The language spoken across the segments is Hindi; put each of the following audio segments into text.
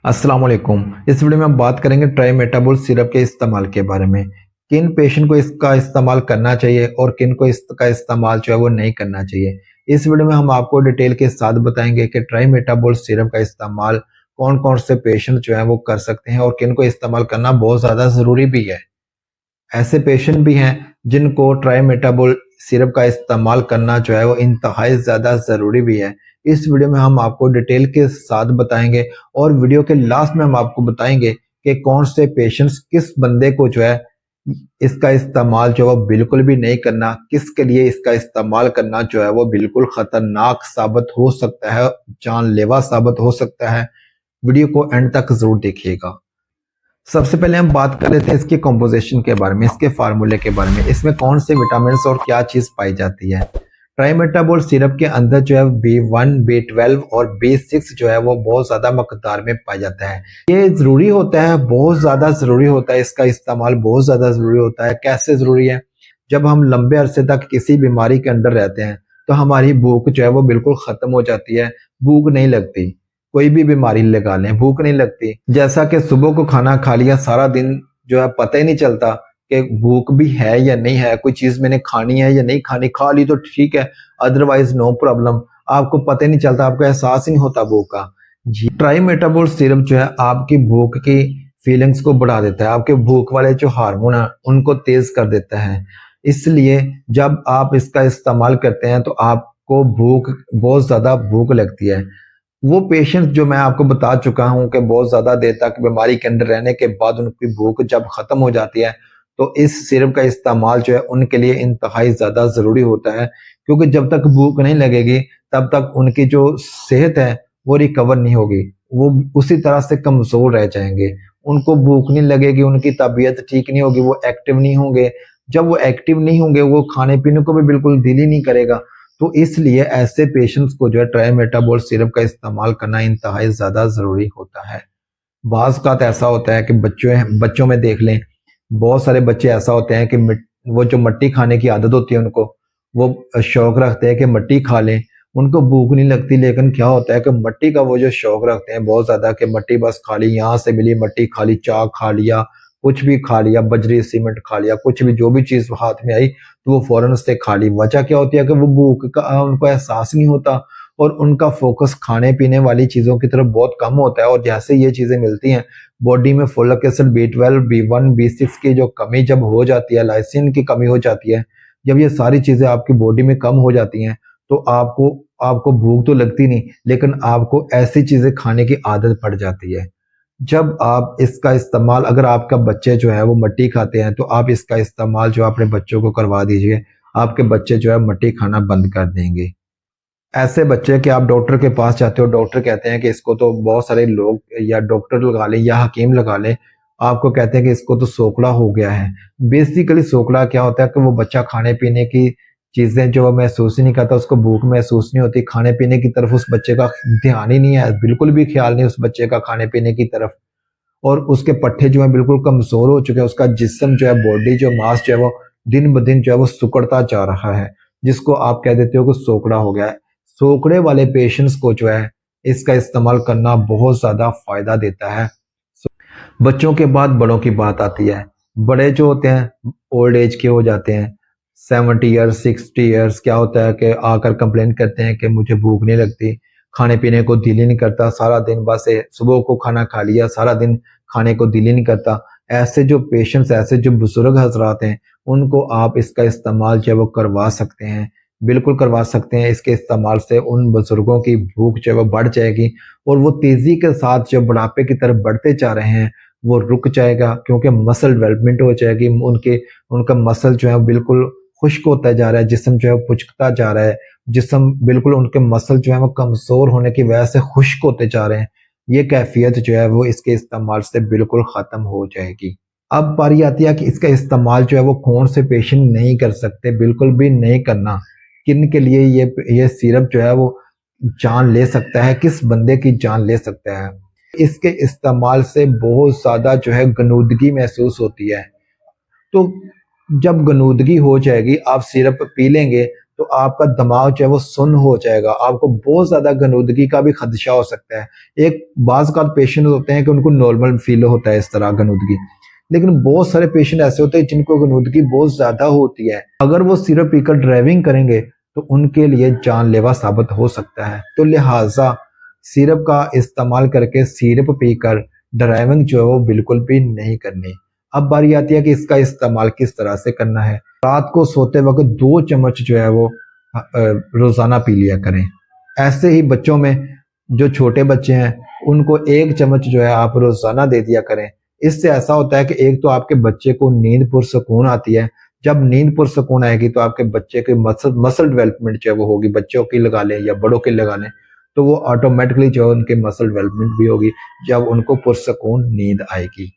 अस्सलाम वालेकुम। इस वीडियो में हम बात करेंगे ट्राइमेटाबोल सिरप के इस्तेमाल के बारे में। किन पेशेंट को इसका इस्तेमाल करना चाहिए और किन को इसका इस्तेमाल जो है वो नहीं करना चाहिए। इस वीडियो में हम आपको डिटेल के साथ बताएंगे कि ट्राइमेटाबोल सिरप का इस्तेमाल कौन कौन से पेशेंट जो है वो कर सकते हैं और किन को इस्तेमाल करना बहुत ज़्यादा ज़रूरी भी है। ऐसे पेशेंट भी हैं जिनको ट्राइमेटाबोल सिरप का इस्तेमाल करना जो है वो इंतहाई ज़्यादा ज़रूरी भी है। इस वीडियो में हम आपको डिटेल के साथ बताएंगे और वीडियो के लास्ट में हम आपको बताएंगे कि कौन से पेशेंट्स किस बंदे को जो है इसका इस्तेमाल जो है वो बिल्कुल भी नहीं करना, किसके लिए इसका इस्तेमाल करना जो है वो बिल्कुल खतरनाक साबित हो सकता है, जानलेवा साबित हो सकता है। वीडियो को एंड तक जरूर देखिएगा। सबसे पहले हम बात कर रहे थे इसके कॉम्पोजिशन के बारे में, इसके फार्मूले के बारे में, इसमें कौन से विटामिन और क्या चीज पाई जाती है। ट्राइमेटाबोल सिरप के अंदर जो है B1, B12 और B6 जो है वो बहुत ज्यादा मकदार में पाया जाता है। ये जरूरी होता है, बहुत ज्यादा जरूरी होता है, इसका इस्तेमाल बहुत ज्यादा जरूरी होता है। कैसे जरूरी है? जब हम लंबे अरसे तक किसी बीमारी के अंदर रहते हैं तो हमारी भूख जो है वो बिल्कुल खत्म हो जाती है, भूख नहीं लगती। कोई भी बीमारी लगा लें, भूख नहीं लगती। जैसा कि सुबह को खाना खा लिया, सारा दिन जो है पता ही नहीं चलता कि भूख भी है या नहीं है, कोई चीज मैंने खानी है या नहीं खानी। खा ली तो ठीक है, अदरवाइज नो प्रॉब्लम। आपको पता ही नहीं चलता, आपको एहसास ही नहीं होता भूख का। जी, ट्राइमेटाबोल सिरप जो है आपकी भूख की फीलिंग्स को बढ़ा देता है, आपके भूख वाले जो हार्मोन है उनको तेज कर देता है। इसलिए जब आप इसका इस्तेमाल करते हैं तो आपको भूख, बहुत ज्यादा भूख लगती है। वो पेशेंट जो मैं आपको बता चुका हूं कि बहुत ज्यादा देर तक बीमारी के अंदर रहने के बाद उनकी भूख जब खत्म हो जाती है तो इस सिरप का इस्तेमाल जो है उनके लिए इंतहाई ज्यादा जरूरी होता है, क्योंकि जब तक भूख नहीं लगेगी तब तक उनकी जो सेहत है वो रिकवर नहीं होगी, वो उसी तरह से कमजोर रह जाएंगे। उनको भूख नहीं लगेगी, उनकी तबीयत ठीक नहीं होगी, वो एक्टिव नहीं होंगे। जब वो एक्टिव नहीं होंगे वो खाने पीने को भी बिल्कुल दिल ही नहीं करेगा। तो इसलिए ऐसे पेशेंट्स को जो है ट्राइमेटाबोल सिरप का इस्तेमाल करना इंतहाई ज्यादा जरूरी होता है। बाज़ औक़ात ऐसा होता है कि बच्चों में देख लें, बहुत सारे बच्चे ऐसा होते हैं कि वो जो मट्टी खाने की आदत होती है उनको, वो शौक रखते हैं कि मट्टी खा लें। उनको भूख नहीं लगती, लेकिन क्या होता है कि मट्टी का वो जो शौक रखते हैं बहुत ज्यादा, कि मट्टी बस खा ली, यहाँ से मिली मट्टी खा ली, चाक खा लिया, कुछ भी खा लिया, बजरी सीमेंट खा लिया, कुछ भी, जो भी चीज हाथ में आई तो वो फौरन से खा ली। वजह क्या होती है कि वो भूख का उनको एहसास नहीं होता और उनका फोकस खाने पीने वाली चीजों की तरफ बहुत कम होता है। और जैसे ये चीजें मिलती हैं बॉडी में, folic acid, B12, B1, B6 की जो कमी जब हो जाती है, लाइसिन की कमी हो जाती है, जब ये सारी चीजें आपकी बॉडी में कम हो जाती हैं तो आपको आपको भूख तो लगती नहीं, लेकिन आपको ऐसी चीजें खाने की आदत पड़ जाती है। जब आप इसका इस्तेमाल, अगर आपका बच्चे जो है वो मट्टी खाते हैं तो आप इसका इस्तेमाल जो अपने बच्चों को करवा दीजिए, आपके बच्चे जो है मट्टी खाना बंद कर देंगे। ऐसे बच्चे कि आप डॉक्टर के पास जाते हो, डॉक्टर कहते हैं कि इसको तो, बहुत सारे लोग या डॉक्टर लगा लें या हकीम लगा लें, आपको कहते हैं कि इसको तो सोकड़ा हो गया है। बेसिकली सोकड़ा क्या होता है कि वो बच्चा खाने पीने की चीजें जो महसूस ही नहीं करता, उसको भूख महसूस नहीं होती, खाने पीने की तरफ उस बच्चे का ध्यान ही नहीं है, बिल्कुल भी ख्याल नहीं उस बच्चे का खाने पीने की तरफ। और उसके पट्टे जो है बिल्कुल कमजोर हो चुके हैं, उसका जिस्म जो है, बॉडी जो मास जो है वो दिन ब दिन जो है वो सुकड़ता जा रहा है, जिसको आप कह देते हो कि सोकड़ा हो गया है। सोकड़े वाले पेशेंट्स को जो है इसका इस्तेमाल करना बहुत ज्यादा फायदा देता है। बच्चों के बाद बड़ों की बात आती है। बड़े जो होते हैं ओल्ड एज के हो जाते हैं, 70 ईयर्स, 60 ईयर्स, क्या होता है कि आकर कंप्लेन करते हैं कि मुझे भूख नहीं लगती, खाने पीने को दिल ही नहीं करता, सारा दिन बस सुबह को खाना खा लिया, सारा दिन खाने को दिल ही नहीं करता। ऐसे जो पेशेंट्स, ऐसे जो बुजुर्ग हजरात हैं, उनको आप इसका इस्तेमाल जो है वो करवा सकते हैं, बिल्कुल करवा सकते हैं। इसके इस्तेमाल से उन बुजुर्गों की भूख जो है वो बढ़ जाएगी और वो तेजी के साथ जो बुढ़ापे की तरफ बढ़ते जा रहे हैं वो रुक जाएगा, क्योंकि मसल डेवलपमेंट हो जाएगी। उनका मसल जो है बिल्कुल खुश्क होता जा रहा है, जिस्म जो है पुचकता जा रहा है, जिस्म बिल्कुल, उनके मसल जो है वो कमजोर होने की वजह से खुश्क होते जा रहे हैं। ये कैफियत जो है वो इसके इस्तेमाल से बिल्कुल खत्म हो जाएगी। अब बारी आती है कि इसका इस्तेमाल जो है वो कौन से पेशेंट नहीं कर सकते, बिल्कुल भी नहीं करना। किन के लिए ये सिरप जो है वो जान ले सकता है, किस बंदे की जान ले सकता है। इसके इस्तेमाल से बहुत ज्यादा जो है गनूदगी महसूस होती है। तो जब गनूदगी हो जाएगी, आप सिरप पी लेंगे तो आपका दिमाग जो है वो सुन्न हो जाएगा, आपको बहुत ज्यादा गनुदगी का भी खदशा हो सकता है। एक बाज़ का पेशेंट होते हैं कि उनको नॉर्मल फील होता है इस तरह गनुदगी, लेकिन बहुत सारे पेशेंट ऐसे होते हैं जिनको गनुदगी बहुत ज्यादा होती है। अगर वो सिरप पीकर ड्राइविंग करेंगे तो उनके लिए जानलेवा साबित हो सकता है। तो लिहाजा सिरप का इस्तेमाल करके सिरप पीकर ड्राइविंग जो है वो बिल्कुल भी नहीं करनी। अब बारी आती है कि इसका इस्तेमाल किस तरह से करना है। रात को सोते वक्त 2 चम्मच जो है वो रोजाना पी लिया करें। ऐसे ही बच्चों में जो छोटे बच्चे हैं उनको 1 चम्मच जो है आप रोजाना दे दिया करें। इससे ऐसा होता है कि एक तो आपके बच्चे को नींद पुरसकून आती है। जब नींद पुरसकून आएगी तो आपके बच्चे के मसल डेवलपमेंट जो है वो होगी, बच्चों की लगा लें या बड़ों की लगा लें, तो वो ऑटोमेटिकली जो है उनके मसल डेवलपमेंट भी होगी जब उनको पुरसकून नींद आएगी।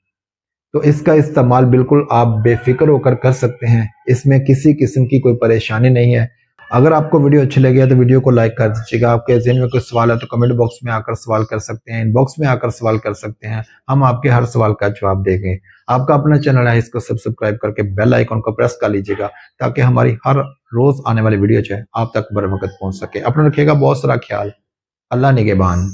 तो इसका इस्तेमाल बिल्कुल आप बेफिक्र होकर कर सकते हैं, इसमें किसी किस्म की कोई परेशानी नहीं है। अगर आपको वीडियो अच्छी लगी है तो वीडियो को लाइक कर दीजिएगा। आपके ज़हन में कोई सवाल है तो कमेंट बॉक्स में आकर सवाल कर सकते हैं, इनबॉक्स में आकर सवाल कर सकते हैं, हम आपके हर सवाल का जवाब देंगे। आपका अपना चैनल है, इसको सब्सक्राइब करके बेल आइकन को प्रेस कर लीजिएगा ताकि हमारी हर रोज आने वाली वीडियो जो है आप तक बर वक्त पहुंच सके। अपना रखिएगा बहुत सारा ख्याल। अल्लाह निगहबान।